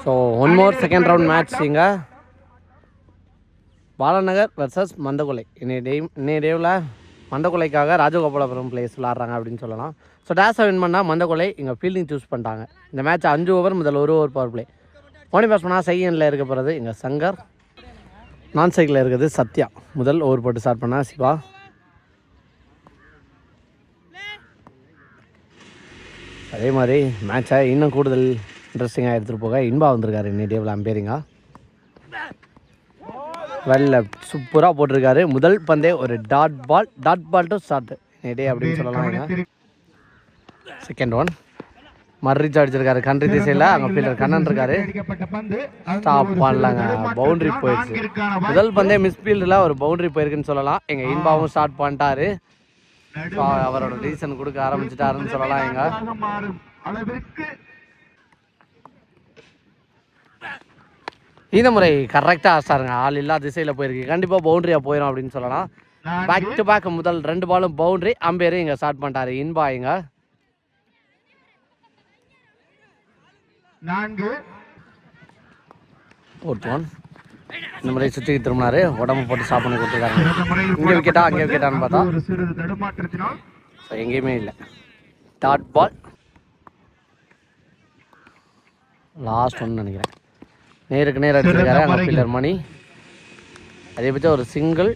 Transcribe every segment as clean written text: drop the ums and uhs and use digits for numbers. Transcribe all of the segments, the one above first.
So one more second round match இங்கே Balanagar versus மந்தகொலை. இன்னைய டேவில் மந்தகொலைக்காக Rajagopalapuram players விளாட்றாங்க அப்படின்னு சொல்லலாம். ஸோ டேஸை வின் பண்ணால் மந்தகொலை இங்கே ஃபீல்டிங் சூஸ் பண்ணிட்டாங்க. இந்த மேட்ச் 5 ஓவர் முதல் 1 ஓவர் பவர் பிளே. ஓனி பேட்ஸ்மேனாக செகண்டில் இருக்க போகிறது இங்கே சங்கர், நான் சைக்கிளில் இருக்கிறது சத்யா. முதல் ஓவர் போட்டு ஸ்டார்ட் பண்ணால் சிவா. அதே மாதிரி மேட்சை இன்னும் கூடுதல் இன்ட்ரெஸ்டிங்காக எடுத்துகிட்டு போக இன்பா வந்திருக்காரு இன்னைய டேவில் அம்பேரிங்காக. வெல்ல சூப்பராக போட்டிருக்காரு. முதல் பந்தே ஒரு டாட் பால் டு ஸ்டார்ட் டே அப்படின்னு சொல்லலாம். செகண்ட் ஒன் மர்ரிச்சு அடிச்சிருக்காரு கண்ட்ரி திசையில். அங்கே ஃபீல்டர் கண்ணன் இருக்காரு. ஸ்டாப் பண்ணலாங்க, பவுண்ட்ரி போயிடுச்சு. முதல் பந்தே மிஸ்ஃபீல்டில் ஒரு பவுண்ட்ரி போயிருக்குன்னு சொல்லலாம். எங்கள் இன்பாவும் ஸ்டார்ட் பண்ணிட்டாரு. அவரோட ரீசன் கொடுக்க ஆரம்பிச்சிட்டாருன்னு சொல்லலாம். எங்க இந்த முறை கரெக்டாக ஆஸ்டாருங்க, ஆள் இல்லாத திசையில் போயிருக்கு. கண்டிப்பாக பவுண்ட்ரியாக போயிடும் அப்படின்னு சொல்லலாம். பேக் டு பேக் முதல் 2 பாலும் பவுண்ட்ரி. அம்பேரு இங்கே ஸ்டார்ட் பண்ணிட்டாரு இன்பா. இங்க 4th ஒன். இந்த முறை சுற்றி திரும்பினாரு, உடம்பு போட்டு ஸ்டாப் பண்ணி கொடுத்துருக்காங்க. இங்கே விக்கெட்டா அங்கே விக்கெட்டான்னு பார்த்தா எங்கேயுமே இல்லை. டாட் பால் லாஸ்ட் ஒன்று நினைக்கிறேன். நேருக்கு நேர் அடிச்சிருக்காரு அங்கே ஃபீல்டர் மணி. அதே பற்றி ஒரு சிங்கிள்.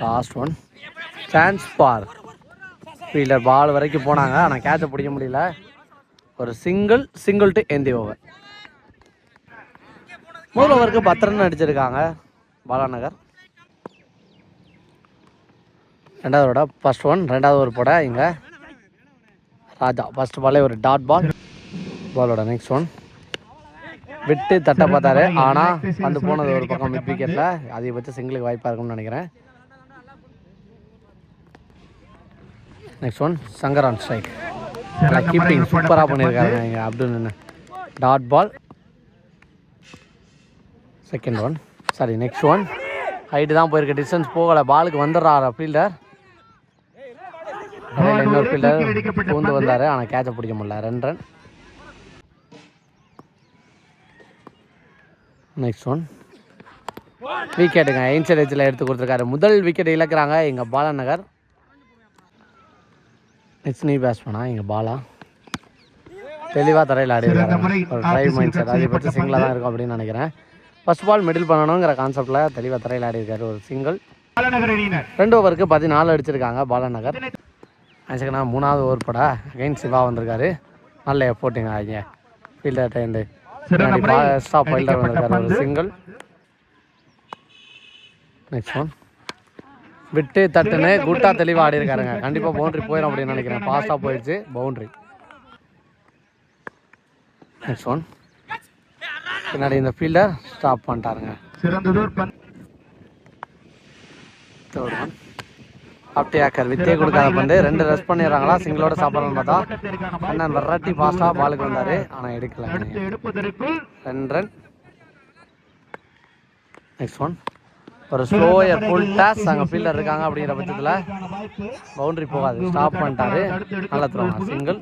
லாஸ்ட் ஒன் சான்ஸ் பார். ஃபீல்டர் பால் வரைக்கும் போனாங்க, ஆனால் கேட்சை பிடிக்க முடியல. ஒரு சிங்கிள் டு எந்த ஓவர். முதல் ஓவருக்கு 10 ரன் அடிச்சிருக்காங்க பாலாநகர். ரெண்டாவதோட ஃபர்ஸ்ட் ஒன். ரெண்டாவது ஓவர் போட இங்கே ராஜா ஃபர்ஸ்ட் பாலே ஒரு டாட் பாலோட நெக்ஸ்ட் ஒன் விட்டு தட்ட பார்த்தாரு. ஆனால் வந்து போனது ஒரு பக்கம் மிட் விக்கெட்டில். அதிகபட்ச சிங்கிளுக்கு வாய்ப்பாக இருக்கும்னு நினைக்கிறேன். Next one Shankar on strike. Keeping சூப்பராக பண்ணியிருக்காருங்க இங்கே Abdul. Dot ball. Second one sorry next one height தான் போயிருக்கு, டிஸ்டன்ஸ் போகலை. பாலுக்கு வந்துடுறாரு ஃபீல்டர். இன்னொரு ஃபீல்டர் பூந்து வந்தார், ஆனால் கேட்சை பிடிக்க முடியல. 2 ரன். நெக்ஸ்ட் ஒன் விக்கெட்டுங்க இன்சைட் எட்ஜில் எடுத்து கொடுத்துருக்காரு. முதல் விக்கெட் இழக்கிறாங்க எங்கள் பாலாநகர். நெக்ஸ்ட் நீ பேட்ஸ்மேனா எங்கள் பாலா தெளிவாக தரையில் ஆடிருக்காரு. ஒரு ட்ரைவ் மைண்ட் செட், அதை பற்றி சிங்கிளாக தான் இருக்கும் அப்படின்னு நினைக்கிறேன். ஃபர்ஸ்ட் பால் மிடில் பண்ணணுங்கிற கான்செப்டில் தெளிவாக தரையில் ஆடிருக்காரு. ஒரு சிங்கிள். 2 ஓவருக்கு 14 அடிச்சிருக்காங்க பாலாநகர். ஆச்சுக்கண்ணா 3வது ஓவர் போட அகைன் சிவா வந்திருக்காரு. நல்ல எஃபோர்ட்டுங்க இங்கே ஃபீல்டர் டைண்டு ஸ்டாப் ஃபீல்டர் வந்திருக்காரு. ஒரு சிங்கிள். நெக்ஸ்ட் ஒன் விட்டு தட்டுன்னு குட்டா தெளிவாக ஆடி இருக்காருங்க. கண்டிப்பாக பவுண்ட்ரி போயிடும் அப்படின்னு நினைக்கிறேன். ஃபாஸ்ட்டாக போயிடுச்சு பவுண்ட்ரி. நெக்ஸ்ட் ஒன் பின்னாடி இந்த ஃபீல்டர் ஸ்டாப் பண்ணிட்டாருங்க. தேர்ட் ஒன் ஆப்டியாக்கர் வித்தே கொடுக்காத பந்து 2 ரெஸ்ட் பண்ணிடுறாங்களா. சிங்கிளோட சாப்பிட்றான்னு பார்த்தா அண்ணன் வெரைட்டி ஃபாஸ்ட்டாக பாலுக்கு வந்தார், ஆனால் எடுக்கல. 2 ரன். நெக்ஸ்ட் ஒன் ஒரு ஸ்லோயர் ஃபுல் டாஸ். அங்கே ஃபீல்டர் இருக்காங்க அப்படிங்கிற பட்சத்தில் பவுண்ட்ரி போகாது, ஸ்டாப் பண்ணிட்டாரு. நல்லா த்ரோங்க சிங்கிள்.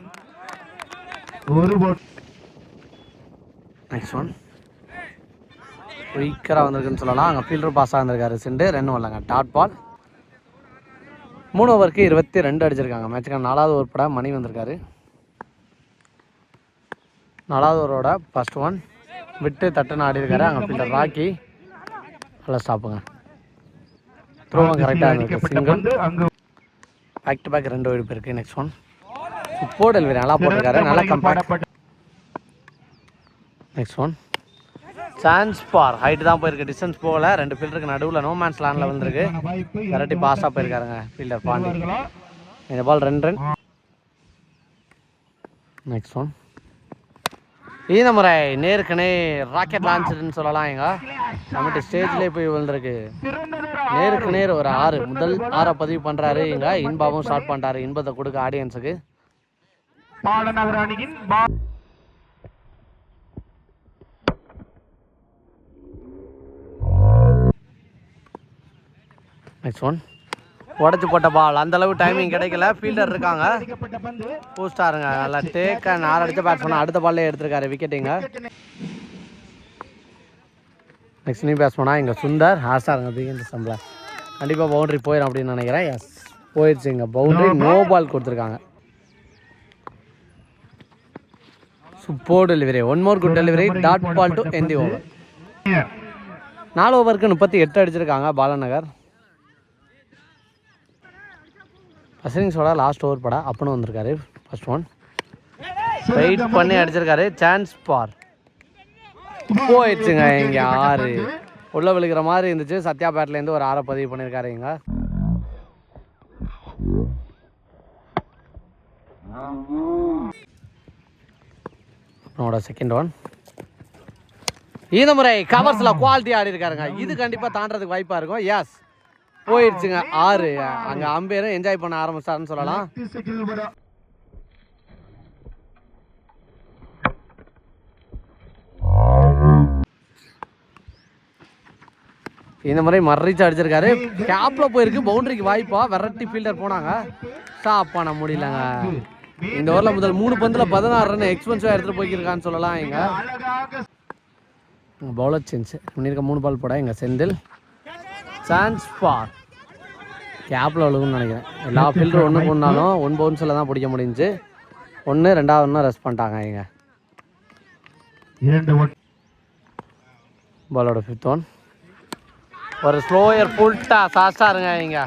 நெக்ஸ்ட் ஒன் குயிக்கராக வந்திருக்குன்னு சொல்லலாம். அங்கே ஃபீல்டர் பாஸாக இருந்திருக்காரு. செண்டு 2 வரலங்க. Dot ball. 3 ஓவருக்கு 22 அடிச்சிருக்காங்க. மேட்சுக்கு 4வது ஓவர் பட மணி வந்திருக்காரு. 4வது ஓவரோட ஃபர்ஸ்ட் ஒன் விட்டு தட்டுன்னு ஆடி இருக்காரு. அங்கே ஃபீல்டர் ராக்கி நல்லா ஸ்டாப்புங்க. த்ரோவும் கரெக்டாக இருந்திருக்கு. சிங்கிள். பேக் டு பேக் 2 ஓடி போயிருக்கு. நெக்ஸ்ட் ஒன் சூப்பர் டெலிவரி நல்லா போட்டிருக்காரு. நல்லா கம்பேக்ட். நெக்ஸ்ட் ஒன் சான்ஸ் பார். ஹைட்டு தான் போயிருக்கு, டிஸ்டன்ஸ் போகல. 2 ஃபீல்டருக்கு நடுவில் நோ மேன்ஸ் லேண்டில் வந்திருக்கு. கரெக்டி பாஸாக போயிருக்காருங்க ஃபீல்டர் பாண்டி. இந்த பால் 2 ரன். நெக்ஸ்ட் ஒன் இந்த முறை நேருக்கு ராக்கெட் லான்ச்சுன்னு சொல்லலாம். எங்க நம்மகிட்ட ஸ்டேஜ்லேயே போய் விழுந்திருக்கு. நேருக்கு நேர் ஒரு 6 முதல் 6 பதிவு பண்ணுறாரு. இங்கே இன்பாவும் ஸ்டார்ட் பண்ணுறாரு. இன்பத்தை கொடுக்க ஆடியன்ஸுக்கு. நெக்ஸ்ட் ஒன் உடச்சி போட்ட பால் அந்த அளவு டைமிங் கிடைக்கல. ஃபீல்டர் இருக்காங்க, பூஸ்டாருங்க. நல்லா டேக் அண்ட் 6 அடிச்ச பேட்ஸ்மேன் அடுத்த பால்லே எடுத்திருக்காரு விக்கெட்டிங்க. நெக்ஸ்ட் நியூ பேட்ஸ்மேனா இங்கே சுந்தர் ஹாஸ்டாருங்க. பிகின் சம்பளம் கண்டிப்பாக பவுண்டரி போயிடும் அப்படின்னு நினைக்கிறேன். எஸ் போயிடுச்சு. இங்கே பவுண்டரி நோ பால் கொடுத்துருக்காங்க. Super delivery, one more good delivery, dot ball to end the over. 4 ஓவருக்கு 38 அடிச்சிருக்காங்க பாலநகர். ஃபர்ஸ்ட் லாஸ்ட் ஓவர் படா அப்பனும் வந்திருக்காரு. ஃபர்ஸ்ட் ஒன் வெயிட் பண்ணி அடிச்சிருக்காரு. சான்ஸ் பார் போயிடுச்சுங்க. இங்கே 6 உள்ள விழுக்கிற மாதிரி இருந்துச்சு. சத்யா பேட்லேருந்து ஒரு 6 பதிவு பண்ணியிருக்காரு. இங்க அவனோட செகண்ட் ஒன் இந்த முறை கவர்ஸ்ல குவாலிட்டி ஆடி இருக்காருங்க. இது கண்டிப்பா தாண்டறதுக்கு வாய்ப்பா இருக்கும். எஸ் போயிடுச்சுங்க. 6 அங்க அம்பேரும் என்ஜாய் பண்ண ஆரம்பிச்சாருன்னு சொல்லலாம். இந்த முறை மர்ரிச்சு அடிச்சிருக்காரு. கேப்ல போயிருக்கு. பவுண்டரிக்கு வாய்ப்பா வெரைட்டி ஃபீல்டர் போனாங்க. ஸ்டாப் பண்ண முடியலங்க. இந்த ஓவர்ல முதல் 3 பந்துல 16 ரன் எக்ஸ்பென்சிவா எடுத்துட்டு போய்க்கிருக்கான்னு சொல்லலாம். இங்க பவுலர் சேஞ்ச் பண்ணிருக்க 3 பால் போட இங்க செந்தில் சான்ஸ் ஃபார் கேப்ல விழுகும்னு நினைக்கிறேன். எல்லா ஃபீல்டரும் ஒன்று போனாலும் 1 பவுன்ஸில் தான் பிடிக்க முடிஞ்சு. 1 2வது ஒன்றும் ரெஸ்ட் பண்ணிட்டாங்க. இங்க பாலோட 5th ஒன் ஒரு ஸ்லோயர் ஃபுல்ட்டா சாஸ்டாருங்க. இங்க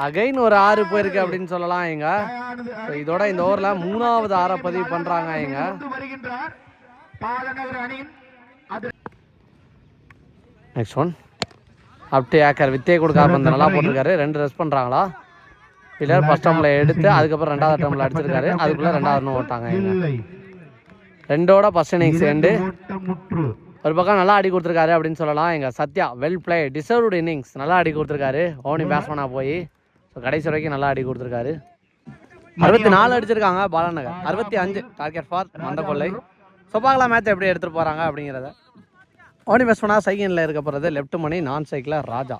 அகைன் ஒரு 6 போயிருக்கு அப்படின்னு சொல்லலாம். இங்க இதோட இந்த ஓவர்ல 3வது 6 பதிவு பண்றாங்க. இங்க நெக்ஸ்ட் ஒன் அப்டி ஏக்கர் வித்தே கொடுக்காம வந்து நல்லா போட்டிருக்காரு. 2 ரெஸ்ட் பண்றாங்களா பிளேயர். ஃபர்ஸ்ட் டர்ம்ல எடுத்து அதுக்கப்புறம் 2வது டர்ம்ல அடிச்சிருக்காரு. அதுக்குள்ள 2வது ரன் ஓட்டாங்க. ரெண்டோட ஃபர்ஸ்ட் இன்னிங்ஸ் எண்டு. ஒரு பக்கம் நல்லா ஆடி கொடுத்துருக்காரு அப்படின்னு சொல்லலாம். எங்கள் Sathya well play deserved innings நல்லா ஆடி கொடுத்துருக்காரு. ஓனி பேட்ஸ்மேனாக போய் ஸோ கடைசி வரைக்கும் நல்லா ஆடி கொடுத்துருக்காரு. 64 அடிச்சிருக்காங்க Balanagar. 65 target for Manthakollai. So பார்க்கலாம் மேட்ச் எப்படி எடுத்துகிட்டு போகிறாங்க அப்படிங்கிறத. ஓனி பேட்ஸ்மேனாக சைக்கிளில் இருக்க போகிறது லெஃப்ட் மணி, நான் சைக்கிளில் ராஜா.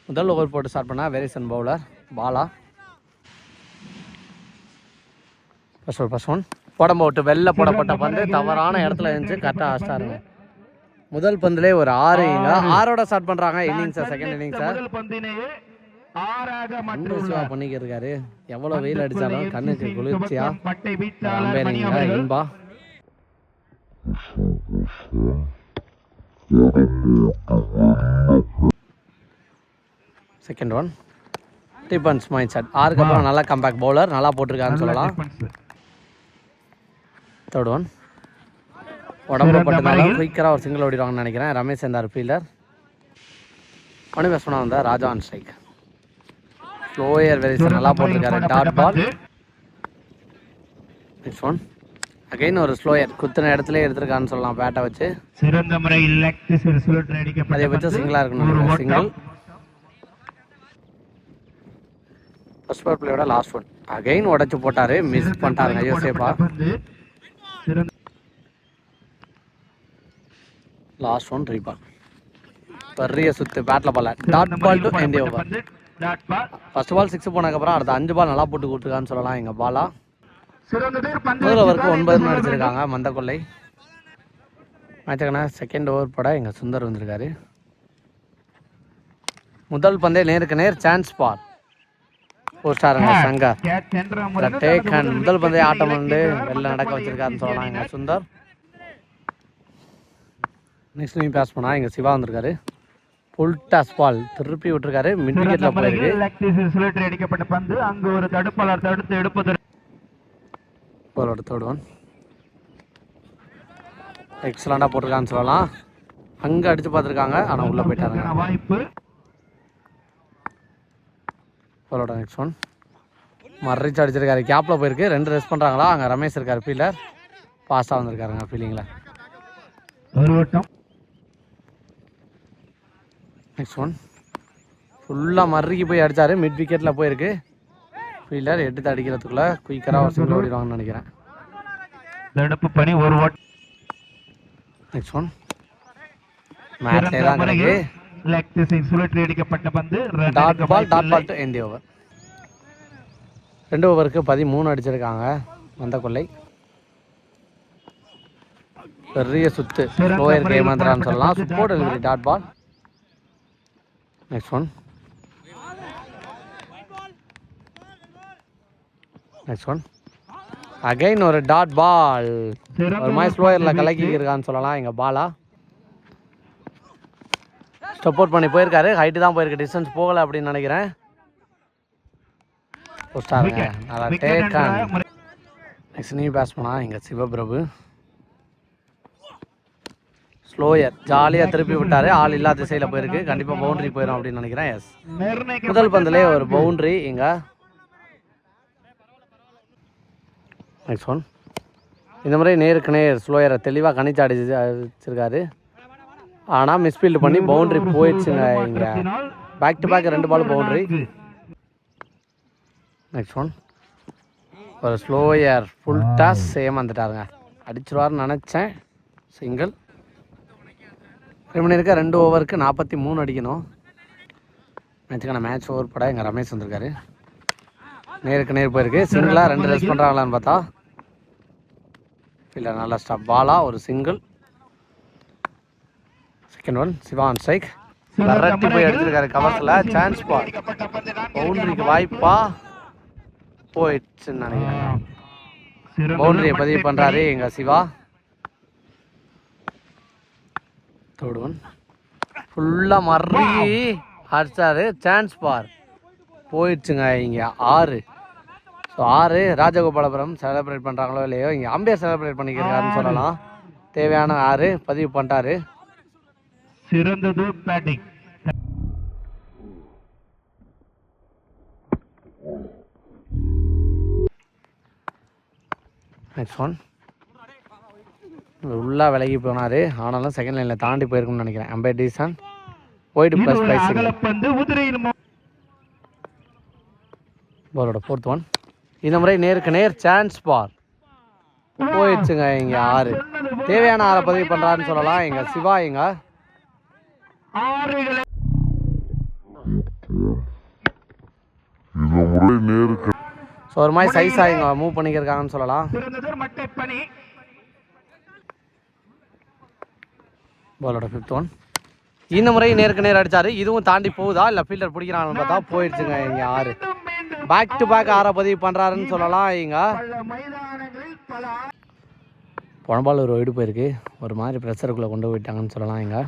முதல் ஓவர் போட்டு ஸ்டார்ட் பண்ணால் Verizon bowler Bala. First one உடம்பு விட்டு வெளில போடப்பட்ட பந்து தவறான இடத்துல இருந்துச்சு. கரெக்டாக ஆஸ்டாருங்க. முதல் பந்துலே ஒரு 6 இங்க 6ஓட ஸ்டார்ட் பண்றாங்க இன்னிங்ஸை. செகண்ட் இன்னிங்ஸை பண்ணிக்கிட்டு இருக்காரு. எவ்வளவு வெயில் அடிச்சாலும் கண்ணுக்கு குளிர்ச்சியா Inba. Second one defence mindset. 6க்கு அப்புறம் நல்லா கம்பேக் பவுலர் நல்லா போட்டிருக்காருன்னு சொல்லலாம். தேர்ட் ஒன் உடம்பு பட்டதால குயிக்கராக ஒரு சிங்கிள் ஓடிடுவாங்கன்னு நினைக்கிறேன். ரமேஷ் இருந்தார் ஃபீல்டர். ஒன்று பேசணும் வந்தால் Raja on strike. Slower version நல்லா போட்டிருக்காரு. Dot ball. Next one again ஒரு ஸ்லோயர் குத்துன இடத்துல எடுத்திருக்கான்னு சொல்லலாம். பேட்டை வச்சு அதை வச்சு சிங்கிளாக இருக்கணும். சிங்கிள் ஃபர்ஸ்ட் பால் பிளேயோட லாஸ்ட் ஒன் அகைன் உடச்சு போட்டாரு. மிஸ் பண்ணிட்டாருங்க. ஐயோ சேப்பா. லாஸ்ட் ஒன் ரீபால். பெரிய சுத்து பேட்ல ball. Dot ball to end over. First ball 6 போனதுக்கப்புறம் அடுத்த 5 பால் நல்லா போட்டு கொடுத்துருக்கான்னு சொல்லலாம். எங்க பாலா முதல் ஓவருக்கு 9 ரன் அடிச்சிருக்காங்க மந்தக்கொல்லை. மேட்சுக்கான செகண்ட் ஓவர் பட எங்க சுந்தர் வந்திருக்காரு. முதல் பந்தே நேருக்கு நேர் சான்ஸ் பார். போஸ்டாருங்க சங்கர் டேக் அண்ட் முதல் பந்தே ஆட்டம் வந்து வெளில நடக்க வச்சிருக்காருன்னு சொல்லலாம். எங்க சுந்தர். நெக்ஸ்ட் நீ பேஸ் பண்ணா இங்கே சிவா வந்திருக்காரு. ஃபுல் டாஸ் பால் திருப்பி விட்டுருக்காரு. மிட் விக்கெட்ல போயிருக்கு. அடிக்கப்பட்ட பந்து அங்க ஒரு தடுப்பாளர் தடுத்து எடுப்பது. பாலோட தேர்ட் ஒன் எக்ஸலண்டா போட்டிருக்கான்னு சொல்லலாம். அங்க அடிச்சு பார்த்துருக்காங்க ஆனா உள்ள போயிட்டாங்க. வாய்ப்பு. பாலோட நெக்ஸ்ட் ஒன் மர்ரிச்சு அடிச்சிருக்காரு. கேப்ல போயிருக்கு. 2 ரெஸ்ட் பண்றாங்களா. அங்க ரமேஷ் இருக்காரு ஃபீல்டர். ஃபாஸ்டா வந்திருக்காருங்க ஃபீலிங்ல. ஒரு ஓட்டம். நெக்ஸ்ட் ஒன் ஃபுல்லாக மர்றிக்கு போய் அடித்தார். மிட் விக்கெட்டில் போயிருக்கு. ஃபீல்டர் எடுத்து அடிக்கிறதுக்குள்ளே குயிக்கராக ஒரு சிங்கிள் ஓடிடுவாங்கன்னு நினைக்கிறேன். தடுப்பு பணி ஒரு ஓட். நெக்ஸ்ட் ஒன் மேட்லே தான் கிடக்கு. லெக் திசை சுழற்றி அடிக்கப்பட்ட பந்து dot ball to end over. 2 ஓவருக்கு 13 அடிச்சிருக்காங்க வந்த கொள்ளை. பெரிய சுத்து ஸ்லோயர் ஏமாந்துறான்னு சொல்லலாம். Super delivery dot ball. Next one again ஒரு டாட் பால். ஒரு மாதிரி ஸ்லோயரில் கலக்கி இருக்கான்னு சொல்லலாம் எங்கள் பாலா. சப்போர்ட் பண்ணி போயிருக்காரு. ஹைட்டு தான் போயிருக்கு, டிஸ்டன்ஸ் போகலை அப்படின்னு நினைக்கிறேன். போஸ்டாருங்க நல்லா டேக்கான். நெக்ஸ்ட் நியூ பேட்ஸ்மேனா எங்கள் சிவபிரபு. ஸ்லோயர் ஜாலியாக திருப்பி விட்டார். ஆள் இல்லாத திசையில் போயிருக்கு. கண்டிப்பாக பவுண்டரி போயிடும் அப்படின்னு நினைக்கிறேன். எஸ், முதல் பந்திலே ஒரு பவுண்டரி இங்கே. நெக்ஸ்ட் ஒன் இந்த முறை நேருக்கு நேர் ஸ்லோயரை தெளிவாக கணிச்சு அடிச்சிருக்காரு. ஆனால் மிஸ்ஃபீல்டு பண்ணி பவுண்டரி போயிடுச்சுங்க. இங்கே back to back 2 ball boundary. Next one ஒரு ஸ்லோயர் ஃபுல் டாஸ் ஏமாந்துட்டாருங்க. அடிச்சிருவார்னு நினச்சேன். சிங்கிள். இருக்க 2 ஓவருக்கு 43 அடிக்கணும். மேட்சுக்கான மேட்ச் ஓவர் பட எங்கள் ரமேஷ் வந்திருக்காரு. நேருக்கு நேர் போயிருக்கு. சிங்கிளாக 2 ரெஸ்ட் பண்ணுறாங்களான்னு பார்த்தா இல்லை, நல்லா ஸ்டாப் பாலா ஒரு single. Second one Siva on strike. விரட்டி போய் எடுத்திருக்காரு கவர்ஸில். சான்ஸ் பால் பவுண்டரிக்கு வாய்ப்பா போயிடுச்சுன்னு நினைக்கிறேன். பவுண்டரியை பதிவு பண்ணுறாரு எங்கள் சிவா. தேர்ட் ஒன் ஃபுல்லாக மறி அடிச்சாரு. சான்ஸ் பார் போயிடுச்சுங்க. இங்கே 6. ஸோ 6 ராஜகோபாலபுரம் செலிப்ரேட் பண்ணுறாங்களோ இல்லையோ, இங்கே அம்பையர் செலிப்ரேட் பண்ணிக்கிறாருன்னு சொல்லலாம். தேவையான 6 பதிவு பண்ணிட்டாரு. சிறந்தது பேட்டிங். நெக்ஸ்ட் ஒன் உள்ளா விலகி போனார். ஆனாலும் செகண்ட் லைனில் தாண்டி போயிருக்கும்னு நினைக்கிறேன். அம்பையர் டீசன் போயிட்டு ப்ளஸ் ப்ரைஸ். பாலோட 4th ஒன் இந்த முறை நேருக்கு நேர் சான்ஸ் பார் போயிடுச்சுங்க. இங்கே 6 தேவையான 6 பதிவு பண்ணுறாருன்னு சொல்லலாம் எங்கள் சிவா. இங்க ஸோ ஒரு மாதிரி சைஸாக இங்கே மூவ் பண்ணிக்கிருக்காங்கன்னு சொல்லலாம். பாலோட 5th ஒன் இந்த முறை நேருக்கு நேர் அடித்தார். இதுவும் தாண்டி போகுதா இல்லை ஃபீல்டர் பிடிக்கிறாங்கன்னு பார்த்தா போயிடுச்சுங்க. இங்கே 6 பேக் டு பேக் 6 பதிவு பண்ணுறாருன்னு சொல்லலாம். இங்க போன பால் ஒரு வைடு போயிருக்கு. ஒரு மாதிரி ப்ரெஷருக்குள்ளே கொண்டு போயிட்டாங்கன்னு சொல்லலாம். இங்கே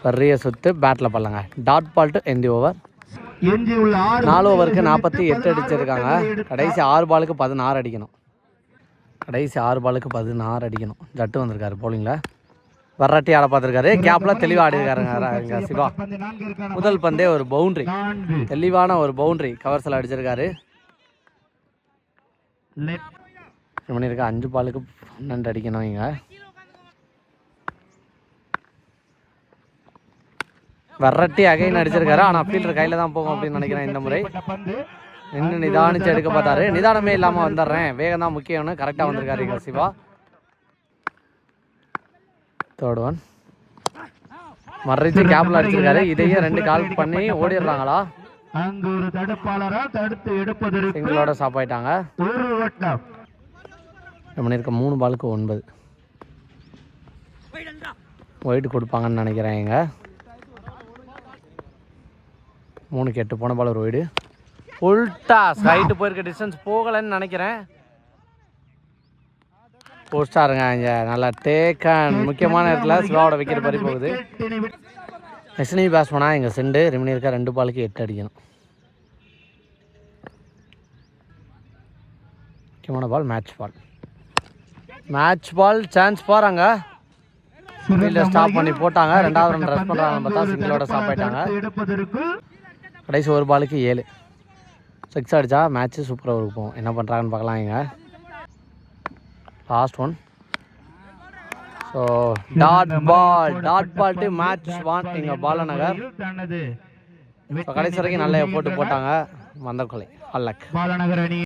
பெரிய சுத்து பேட்டில் பண்ணலாங்க. Dot ball to end over. 4 ஓவருக்கு 48 அடிச்சிருக்காங்க. கடைசி 6 பாலுக்கு 16 அடிக்கணும். கடைசி 6 பாலுக்கு 16 அடிக்கணும். ஜட்டு வந்திருக்காரு போலிங்கில். வர்றாட்டி ஆட பார்த்துருக்காரு. கேப்பில் தெளிவாக ஆடி இருக்காருங்க இங்கே சிவா. முதல் பந்தே ஒரு பவுண்ட்ரி, தெளிவான ஒரு பவுண்ட்ரி கவர்ஸில் அடிச்சிருக்காரு. பண்ணியிருக்க 5 பாலுக்கு 12 அடிக்கணும். இங்கே வர்றட்டி அகைன் அடிச்சிருக்காரு. ஆனால் ஃபீல்டர் கையில் தான் போகும் அப்படின்னு நினைக்கிறேன். இந்த முறை இன்னும் நிதானிச்சு எடுக்க பார்த்தாரு. நிதானமே இல்லாமல் வந்துடுறேன், வேகம் தான் முக்கியம்னு கரெக்டாக வந்திருக்காரு இங்கே சிவா. தேர்ட் ஒன் மறைச்சு கேப்ல அடிச்சிருக்காரு. இதையே 2 கால் பண்ணி ஓடிடுறாங்களா? அங்கு ஒரு தடுப்பாளரா தடுத்து எடுப்பதற்கு சிங்கிளோட ஸ்டாப் ஆயிட்டாங்க. பண்ணிருக்க 3 பாலுக்கு 9 ஒயிட் கொடுப்பாங்கன்னு நினைக்கிறேன். இங்க 3க்கு 8 போன பால் ஒரு ஒயிடு. உல்டா ஸ்ட்ரைட்டு போயிருக்க டிஸ்டன்ஸ் போகலன்னு நினைக்கிறேன். போஸ்டாருங்க இங்கே நல்லா டேக்கன். முக்கியமான இடத்துல சிவாவோட விக்கெட் பறி போகுது. நெக்ஸ்ட் நீ பேட்ஸ்மேனா இங்கே செண்டு ரிமினி இருக்கா. 2 பாலுக்கு 8 அடிக்கணும். முக்கியமான பால் மேட்ச் பால் சான்ஸ் பார். அங்கே ஃபீல்டர் ஸ்டாப் பண்ணி போட்டாங்க. 2வது ரன் ரஷ் பண்ணுறாங்கன்னு பார்த்தா சிங்கிளோட ஸ்டாப் ஆயிட்டாங்க. கடைசி 1 பாலுக்கு 7 6 அடித்தா மேட்ச்சு சூப்பராக இருக்கும். என்ன பண்ணுறாங்கன்னு பார்க்கலாம். இங்கே last one. So dot ball to match won இங்கே பாலநகர். கடைசி வரைக்கும் நல்ல போட்டு போட்டாங்க. வந்த கொலை அல்லக்.